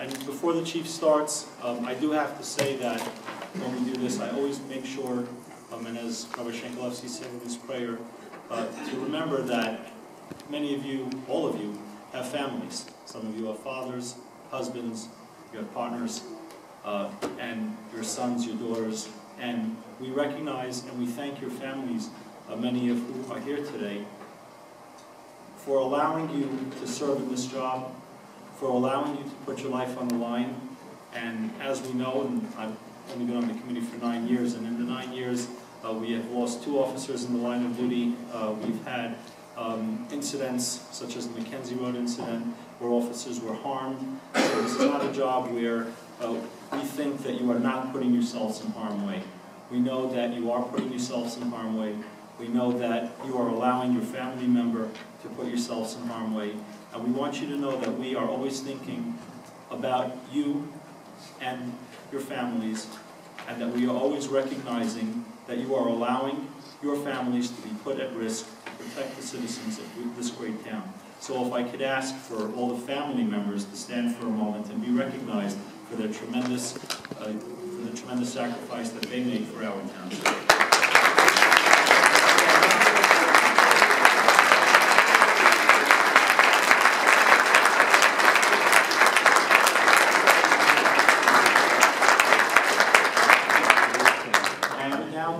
And before the chief starts, I do have to say that when we do this, I always make sure, and as Rabbi Shenkelevsky said in his prayer, to remember that many of you, all of you, have families. Some of you have fathers, husbands, you have partners, and your sons, your daughters, and we recognize and we thank your families, many of whom are here today, for allowing you to serve in this job, for allowing you to put your life on the line. And as we know, and I've only been on the committee for 9 years, and in the 9 years we have lost 2 officers in the line of duty. We've had incidents such as the Mackenzie Road incident where officers were harmed. So this is not a job where we think that you are not putting yourselves in harm's way. We know that you are putting yourselves in harm's way. We know that you are allowing your family member to put yourselves in harm's way. And we want you to know that we are always thinking about you and your families, and that we are always recognizing that you are allowing your families to be put at risk to protect the citizens of this great town. So if I could ask for all the family members to stand for a moment and be recognized for their tremendous sacrifice that they made for our town.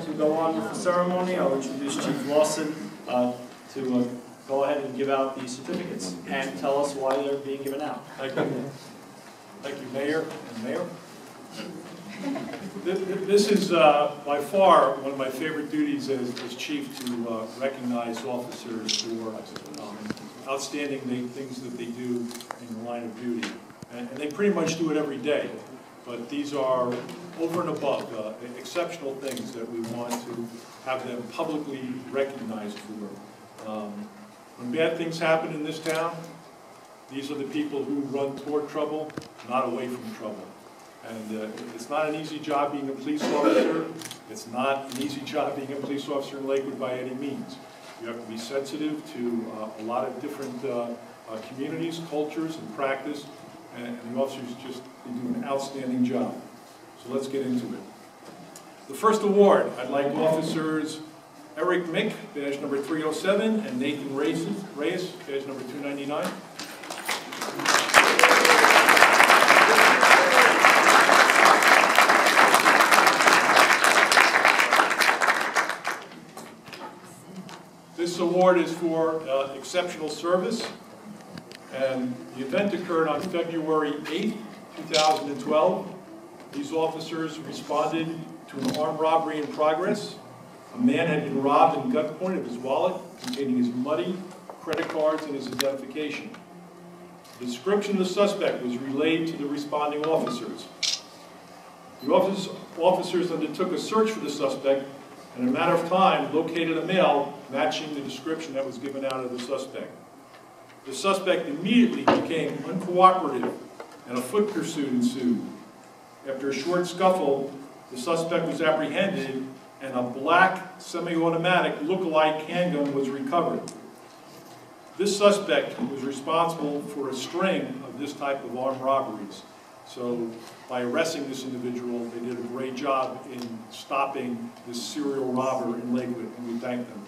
To go on with the ceremony, I'll introduce Chief Lawson to go ahead and give out the certificates and tell us why they're being given out. Thank you. Thank you, Mayor and Mayor. This is by far one of my favorite duties as Chief, to recognize officers for outstanding things that they do in the line of duty. And they pretty much do it every day. But these are over and above exceptional things that we want to have them publicly recognized for. When bad things happen in this town, these are the people who run toward trouble, not away from trouble. And it's not an easy job being a police officer. It's not an easy job being a police officer in Lakewood by any means. You have to be sensitive to a lot of different communities, cultures, and practice. And the officers just do an outstanding job. So let's get into it. The first award, I'd like officers Eric Mick, badge number 307, and Nathan Reyes, badge number 299. This award is for exceptional service. And the event occurred on February 8, 2012. These officers responded to an armed robbery in progress. A man had been robbed and gunpoint of his wallet containing his money, credit cards, and his identification. The description of the suspect was relayed to the responding officers. The officers undertook a search for the suspect, and in a matter of time located a male matching the description that was given out of the suspect. The suspect immediately became uncooperative, and a foot pursuit ensued. After a short scuffle, the suspect was apprehended, and a black semi-automatic look-alike handgun was recovered. This suspect was responsible for a string of this type of armed robberies. So by arresting this individual, they did a great job in stopping this serial robber in Lakewood, and we thank them.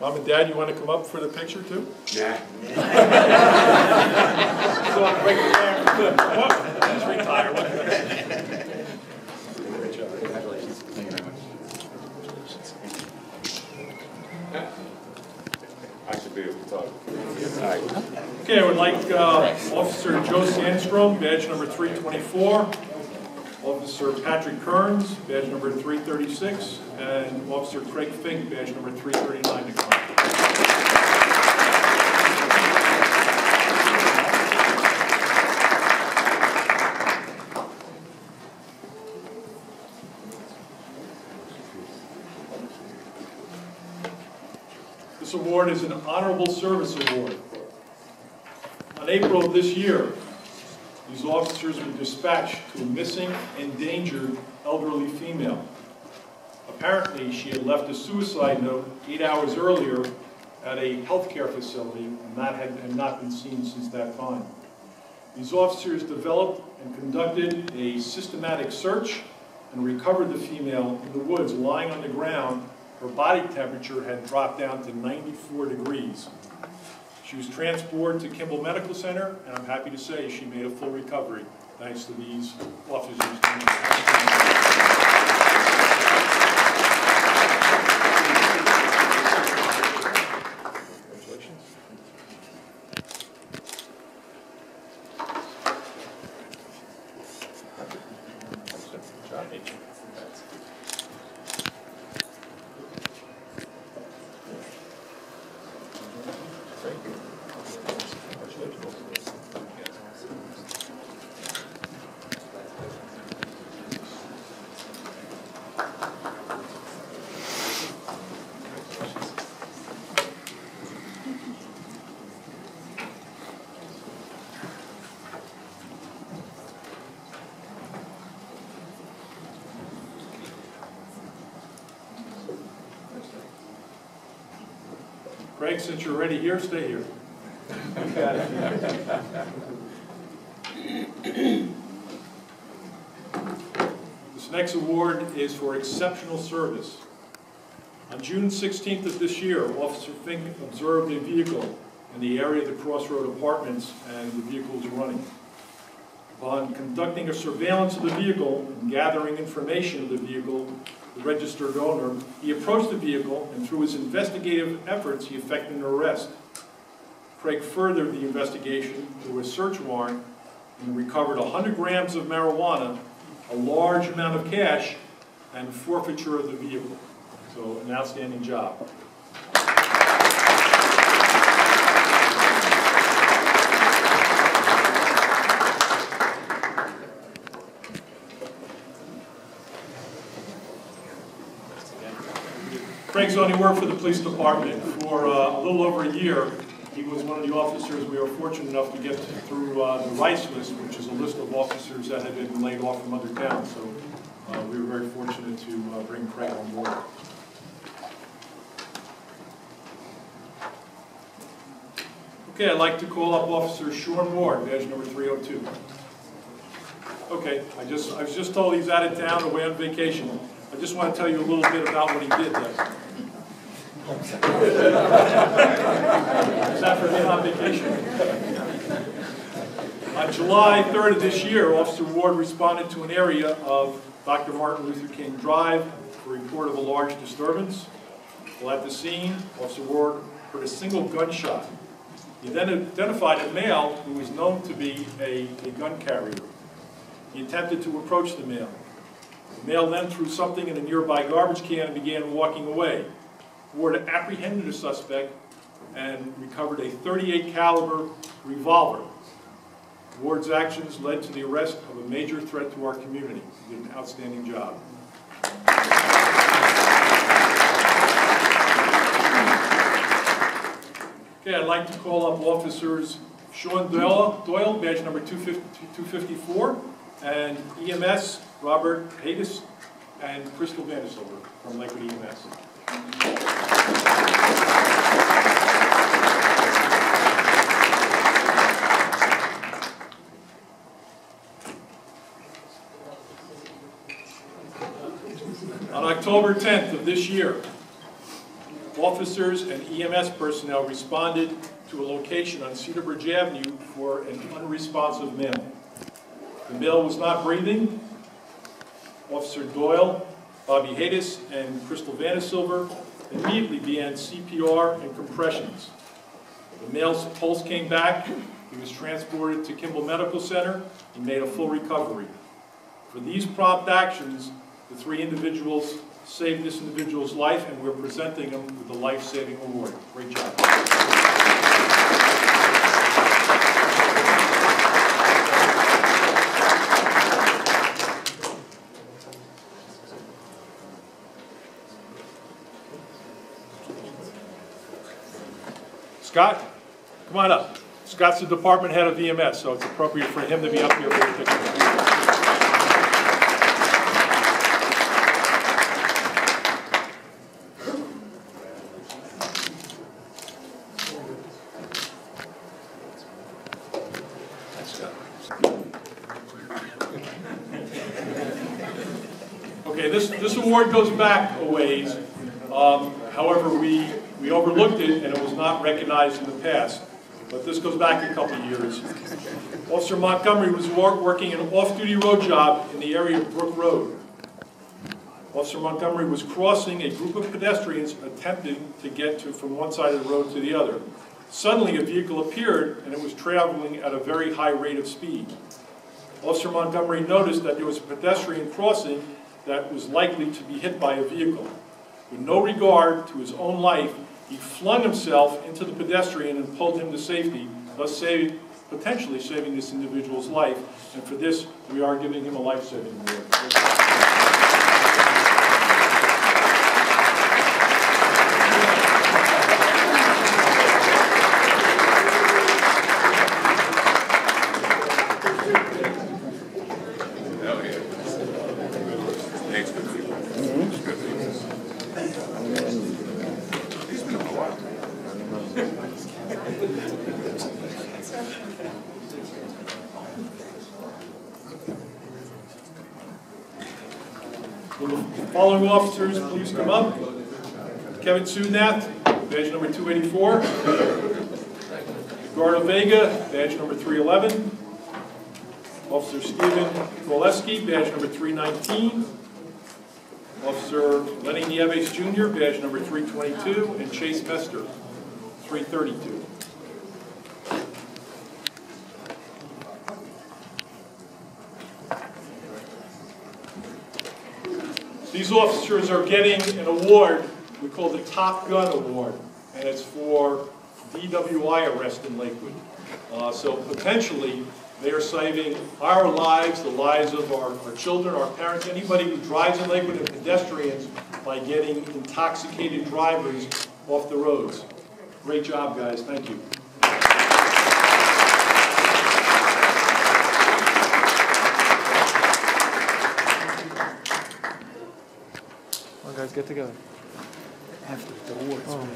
Mom and Dad, you want to come up for the picture too? Yeah. So I'm breaking there. Just retire. Great job. Congratulations. Thank you very much. I should be able to talk. All right. Okay, I would like Officer Joe Sandstrom, badge number 324. Officer Patrick Kearns, badge number 336, and Officer Craig Fink, badge number 339 to come. This award is an Honorable Service Award. On April of this year, you these officers were dispatched to a missing, endangered elderly female. Apparently, she had left a suicide note 8 hours earlier at a healthcare facility and had not been seen since that time. These officers developed and conducted a systematic search and recovered the female in the woods, lying on the ground. Her body temperature had dropped down to 94 degrees. She was transported to Kimball Medical Center, and I'm happy to say she made a full recovery, thanks to these officers. Craig, since you're already here, stay here. You got it. This next award is for exceptional service. On June 16th of this year, Officer Fink observed a vehicle in the area of the Crossroad Apartments, and the vehicle was running. Upon conducting a surveillance of the vehicle and gathering information of the vehicle, the registered owner, he approached the vehicle, and through his investigative efforts, he effected an arrest. Craig furthered the investigation through a search warrant and recovered 100 grams of marijuana, a large amount of cash, and forfeiture of the vehicle. So, an outstanding job. Craig's only worked for the police department for a little over a year. He was one of the officers we were fortunate enough to get through the RICE list, which is a list of officers that had been laid off from other towns. So we were very fortunate to bring Craig on board. Okay, I'd like to call up Officer Sean Ward, badge number 302. Okay, I was just told he's out of town, away on vacation. I just want to tell you a little bit about what he did there. Is that for him on vacation? On July 3rd of this year, Officer Ward responded to an area of Dr. Martin Luther King Drive for a report of a large disturbance. While at the scene, Officer Ward heard a single gunshot. He then identified a male who was known to be a gun carrier. He attempted to approach the male. The male then threw something in a nearby garbage can and began walking away. Ward apprehended the suspect and recovered a .38 caliber revolver. Ward's actions led to the arrest of a major threat to our community. He did an outstanding job. Okay, I'd like to call up Officers Sean Doyle, badge number 254, and EMS Robert Hayes and Crystal Vandersilver from Lakewood EMS. On October 10th of this year, officers and EMS personnel responded to a location on Cedar Bridge Avenue for an unresponsive male. The male was not breathing. Officer Doyle, Bobby Hayes, and Crystal Vandersilver immediately began CPR and compressions. The male's pulse came back. He was transported to Kimball Medical Center and made a full recovery. For these prompt actions, the three individuals saved this individual's life, and we're presenting him with the life-saving award. Great job. Scott, come on up. Scott's the department head of EMS, so it's appropriate for him to be up here for the picture. Okay, this award goes back a ways. However, we overlooked it and it was not recognized in the past. But this goes back a couple of years. Officer Montgomery was working an off-duty road job in the area of Brook Road. Officer Montgomery was crossing a group of pedestrians attempting to get from one side of the road to the other. Suddenly, a vehicle appeared and it was traveling at a very high rate of speed. Officer Montgomery noticed that there was a pedestrian crossing that was likely to be hit by a vehicle. With no regard to his own life, he flung himself into the pedestrian and pulled him to safety, thus potentially saving this individual's life. And for this, we are giving him a life-saving award. Will the following officers please come up? Kevin Sunath, badge number 284. Eduardo Vega, badge number 311. Officer Stephen Koleski, badge number 319. Officer Lenny Nieves Jr., badge number 322. And Chase Mester, 332. These officers are getting an award we call the Top Gun Award, and it's for DWI arrest in Lakewood. So potentially, they are saving our lives, the lives of our children, our parents, anybody who drives in Lakewood, and pedestrians by getting intoxicated drivers off the roads. Great job, guys. Thank you. Guys, get together. After the awards. Oh.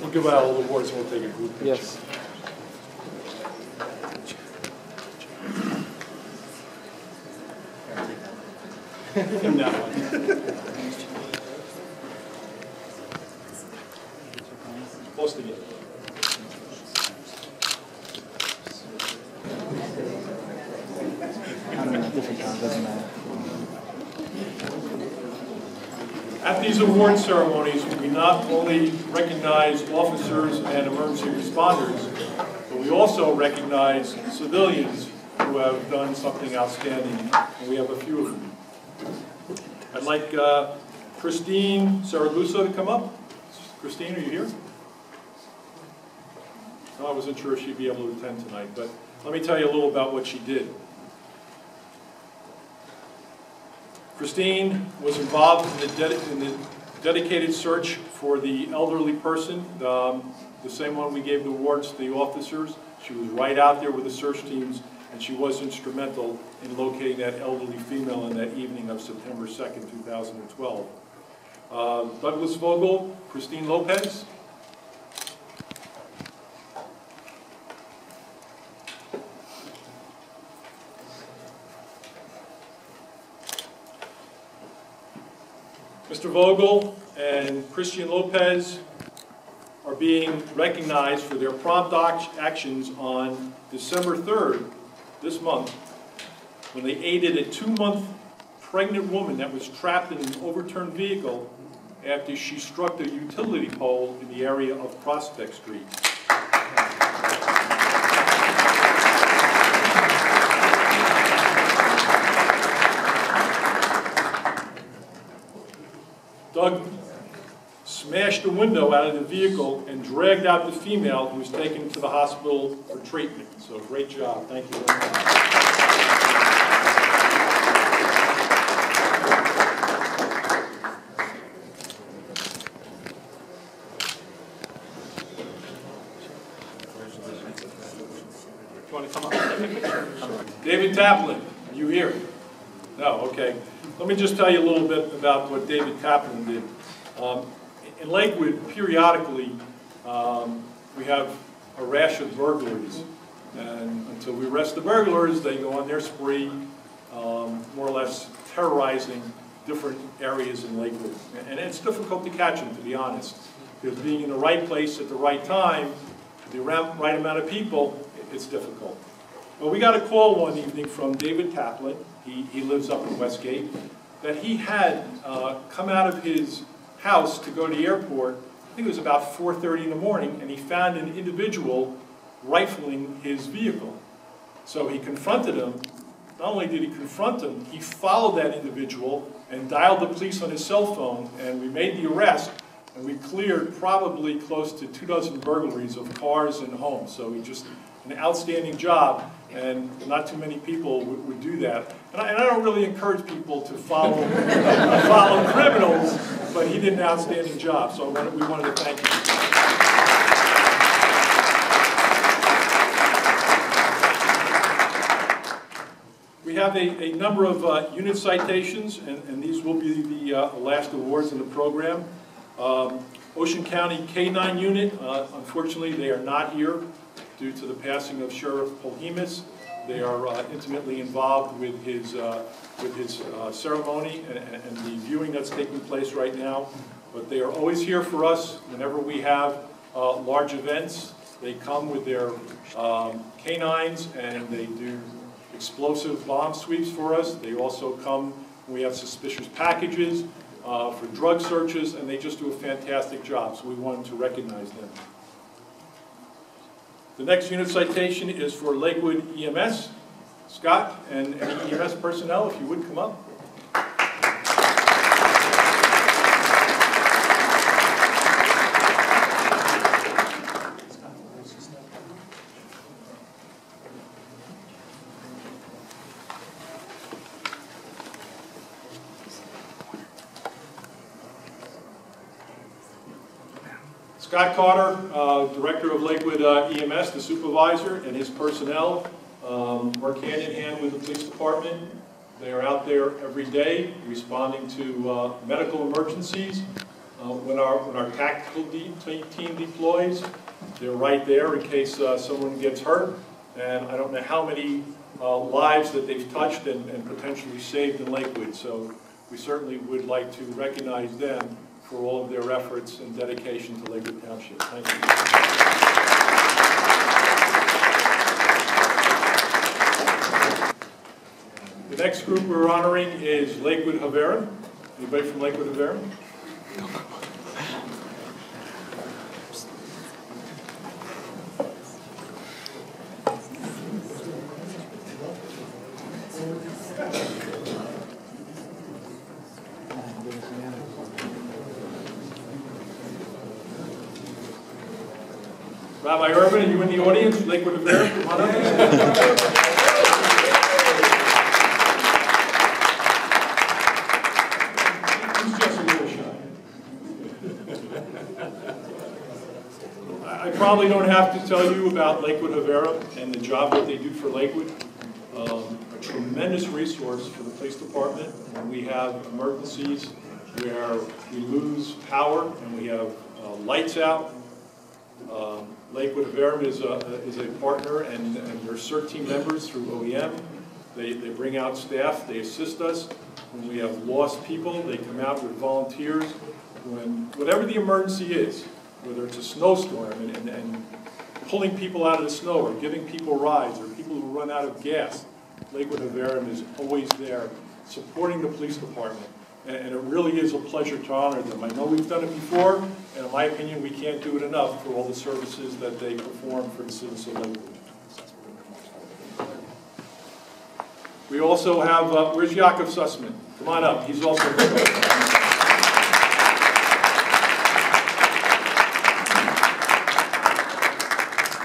We'll give out all the awards and we'll take a group picture. Yes. In that one. Close together. I don't know, different time, doesn't matter. At these award ceremonies, we not only recognize officers and emergency responders, but we also recognize civilians who have done something outstanding, and we have a few of them. I'd like Christine Saragusa to come up. Christine, are you here? No, I wasn't sure if she'd be able to attend tonight, but let me tell you a little about what she did. Christine was involved in the dedicated search for the elderly person, the same one we gave the awards to the officers. She was right out there with the search teams, and she was instrumental in locating that elderly female on that evening of September 2nd, 2012. Douglas Vogel, Christine Lopez. Mr. Vogel and Christian Lopez are being recognized for their prompt actions on December 3rd, this month, when they aided a 2-month pregnant woman that was trapped in an overturned vehicle after she struck the utility pole in the area of Prospect Street. Doug smashed the window out of the vehicle and dragged out the female, who was taken to the hospital for treatment. So great job. Thank you very much. Taplin, are you here? No, okay. Let me just tell you a little bit about what David Taplin did. In Lakewood, periodically, we have a rash of burglaries. And until we arrest the burglars, they go on their spree, more or less terrorizing different areas in Lakewood. And it's difficult to catch them, to be honest, because being in the right place at the right time, the right amount of people, it's difficult. Well, we got a call one evening from David Taplin. He lives up in Westgate, that he had come out of his house to go to the airport. I think it was about 4:30 in the morning, and he found an individual rifling his vehicle. So he confronted him. Not only did he confront him, he followed that individual and dialed the police on his cell phone, and we made the arrest, and we cleared probably close to 24 burglaries of cars and homes. So he just, an outstanding job, and not too many people would do that. And I don't really encourage people to follow, follow criminals, but he did an outstanding job, so we wanted to thank him. We have a number of unit citations, and these will be the last awards in the program. Ocean County K-9 unit, unfortunately they are not here due to the passing of Sheriff Polhemus. They are intimately involved with his ceremony and the viewing that's taking place right now. But they are always here for us whenever we have large events. They come with their K-9s and they do explosive bomb sweeps for us. They also come when we have suspicious packages, for drug searches, and they just do a fantastic job, so we wanted to recognize them. The next unit citation is for Lakewood EMS. Scott and any EMS personnel, if you would come up. Scott Carter, Director of Lakewood EMS, the supervisor, and his personnel work hand in hand with the police department. They are out there every day responding to medical emergencies. When our tactical team deploys, they're right there in case someone gets hurt. And I don't know how many lives that they've touched and potentially saved in Lakewood. So we certainly would like to recognize them for all of their efforts and dedication to Lakewood Township. Thank you. The next group we're honoring is Lakewood Havera. Anybody from Lakewood Havera? Rabbi Urban, are you in the audience? Lakewood Havera, come on up. He's just a little shy. I probably don't have to tell you about Lakewood Havera and the job that they do for Lakewood. A tremendous resource for the police department when we have emergencies where we lose power and we have lights out. Lakewood Havera is a partner, and their CERT team members through OEM. They bring out staff, they assist us. When we have lost people, they come out with volunteers. Whatever the emergency is, whether it's a snowstorm and pulling people out of the snow or giving people rides or people who run out of gas, Lakewood Havera is always there supporting the police department. And it really is a pleasure to honor them. I know we've done it before, and in my opinion, we can't do it enough for all the services that they perform for the citizens of Lakewood. We also have, where's Jakob Sussman? Come on up, he's also here.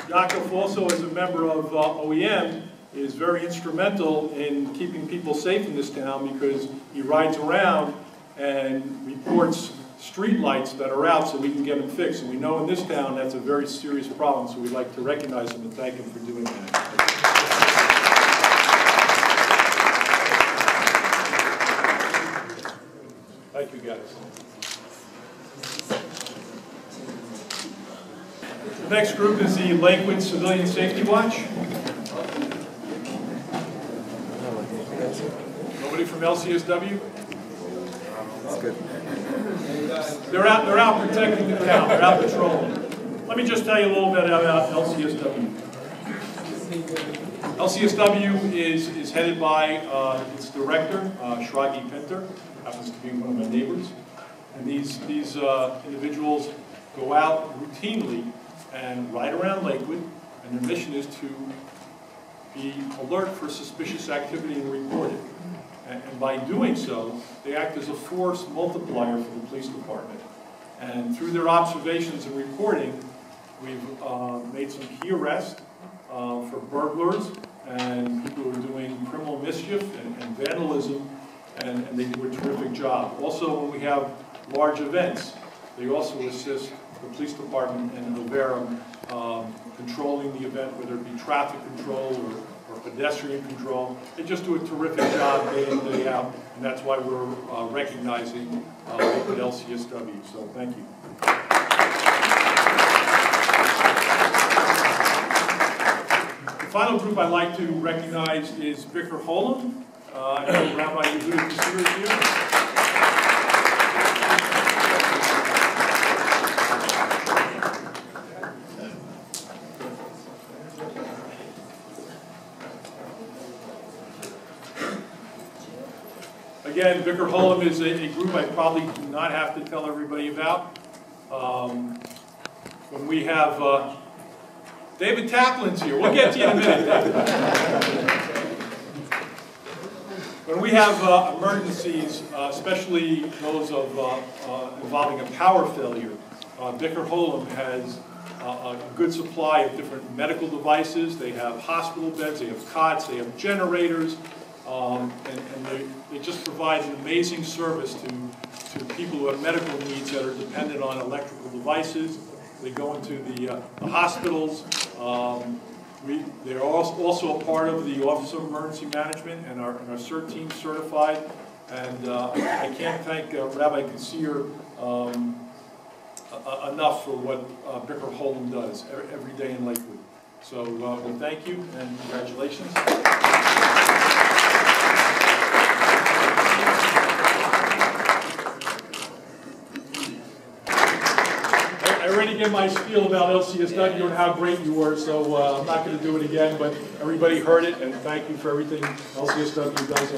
Jakob also, as a member of OEM, is very instrumental in keeping people safe in this town because he rides around and reports street lights that are out so we can get them fixed. And we know in this town that's a very serious problem, so we'd like to recognize him and thank him for doing that. Thank you, guys. The next group is the Lakewood Civilian Safety Watch. Nobody from LCSW? That's good. They're out protecting the town. They're out patrolling. Let me just tell you a little bit about LCSW. LCSW is headed by its director, Shragi Pinter, happens to be one of my neighbors. And these individuals go out routinely and ride around Lakewood, and their mission is to be alert for suspicious activity and report it. And by doing so, they act as a force multiplier for the police department. And through their observations and reporting, we've made some key arrests for burglars and people who are doing criminal mischief and vandalism, and they do a terrific job. Also, when we have large events, they also assist the police department and Rivera controlling the event, whether it be traffic control or pedestrian control. They just do a terrific job day in, day out, and that's why we're recognizing Lakewood LCSW. So thank you. The final group I'd like to recognize is Vicar Holem. I know Rabbi Yehuda Kasir is here. Again, Vicar Holem is a group I probably do not have to tell everybody about. When we have David Taplin's here. We'll get to you in a minute, David. When we have emergencies, especially those of involving a power failure, Vicar Holem has a good supply of different medical devices. They have hospital beds, they have cots, they have generators, and they just provide an amazing service to people who have medical needs that are dependent on electrical devices. They go into the hospitals. They're also a part of the Office of Emergency Management and our CERT team certified. And I can't thank Rabbi Kasir enough for what Vicar Holem does every day in Lakewood. So well, thank you and congratulations. I already gave my spiel about LCSW and how great you were, so I'm not going to do it again, but everybody heard it, and thank you for everything LCSW does.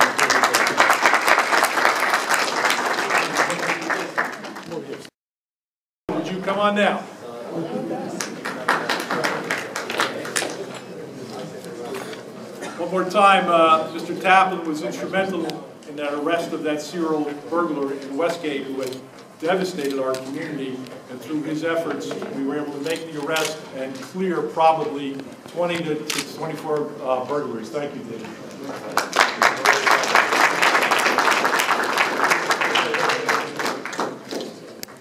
Would you come on now? One more time, Mr. Taplin was instrumental in that arrest of that serial burglar in Westgate who had devastated our community, and through his efforts we were able to make the arrest and clear probably 20 to 24 burglaries. Thank you, David.